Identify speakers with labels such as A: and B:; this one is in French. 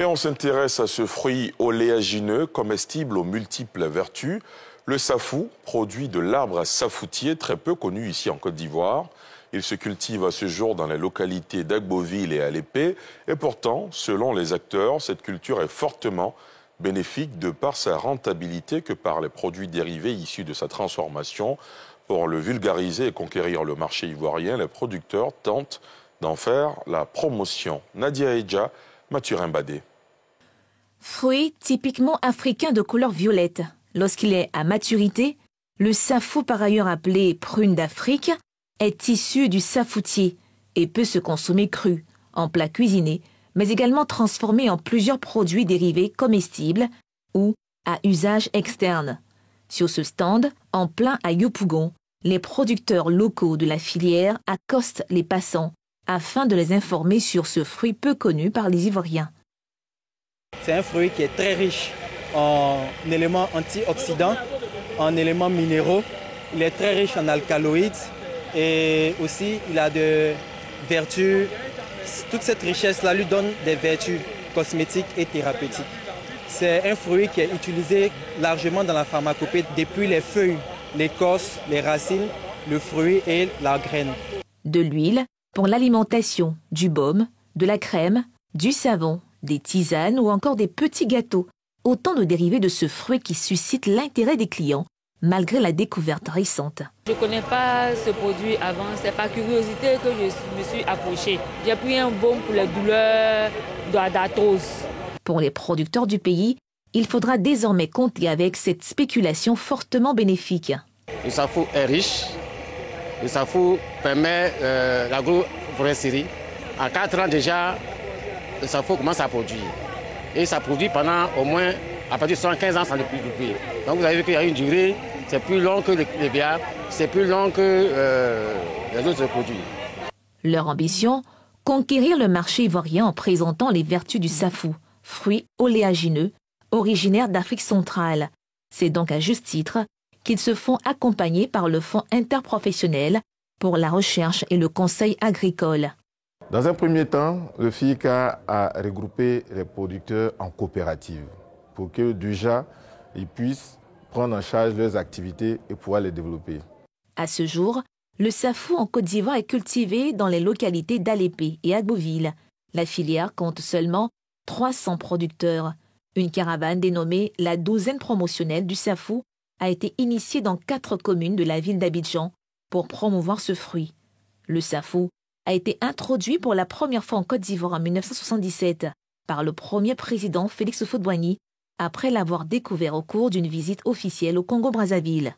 A: Et on s'intéresse à ce fruit oléagineux, comestible aux multiples vertus. Le safou, produit de l'arbre à safoutier, très peu connu ici en Côte d'Ivoire. Il se cultive à ce jour dans les localités d'Agboville et Alépé. Et pourtant, selon les acteurs, cette culture est fortement bénéfique de par sa rentabilité que par les produits dérivés issus de sa transformation. Pour le vulgariser et conquérir le marché ivoirien, les producteurs tentent d'en faire la promotion. Nadia Eja, Mathurin Badé.
B: Fruit typiquement africain de couleur violette. Lorsqu'il est à maturité, le safou, par ailleurs appelé prune d'Afrique, est issu du safoutier et peut se consommer cru, en plat cuisiné, mais également transformé en plusieurs produits dérivés comestibles ou à usage externe. Sur ce stand, en plein à Yopougon, les producteurs locaux de la filière accostent les passants afin de les informer sur ce fruit peu connu par les Ivoiriens.
C: C'est un fruit qui est très riche en éléments antioxydants, en éléments minéraux. Il est très riche en alcaloïdes et aussi il a des vertus. Toute cette richesse-là lui donne des vertus cosmétiques et thérapeutiques. C'est un fruit qui est utilisé largement dans la pharmacopée depuis les feuilles, l'écorce, les racines, le fruit et la graine.
B: De l'huile pour l'alimentation, du baume, de la crème, du savon, des tisanes ou encore des petits gâteaux. Autant de dérivés de ce fruit qui suscitent l'intérêt des clients, malgré la découverte récente.
D: Je ne connais pas ce produit avant, c'est par curiosité que je me suis approchée. J'ai pris un baume pour les douleurs d'arthrose.
B: Pour les producteurs du pays, il faudra désormais compter avec cette spéculation fortement bénéfique.
E: Le safou est riche. Le safou permet l'agroforesterie. En 4 ans déjà, le safou commence à produire. Et ça produit pendant au moins, à partir de 115 ans, sans le plus. Donc vous avez vu qu'il y a une durée, c'est plus long que les bières, c'est plus long que les autres produits.
B: Leur ambition, conquérir le marché ivoirien en présentant les vertus du safou, fruit oléagineux, originaire d'Afrique centrale. C'est donc à juste titre qu'ils se font accompagner par le Fonds interprofessionnel pour la recherche et le conseil agricole.
F: Dans un premier temps, le FICA a regroupé les producteurs en coopératives pour que déjà ils puissent prendre en charge leurs activités et pouvoir les développer.
B: À ce jour, le safou en Côte d'Ivoire est cultivé dans les localités d'Alépé et Agboville. La filière compte seulement 300 producteurs. Une caravane dénommée la douzaine promotionnelle du safou a été initiée dans 4 communes de la ville d'Abidjan pour promouvoir ce fruit. Le safou a été introduit pour la première fois en Côte d'Ivoire en 1977 par le premier président Félix Houphouët-Boigny après l'avoir découvert au cours d'une visite officielle au Congo-Brazzaville.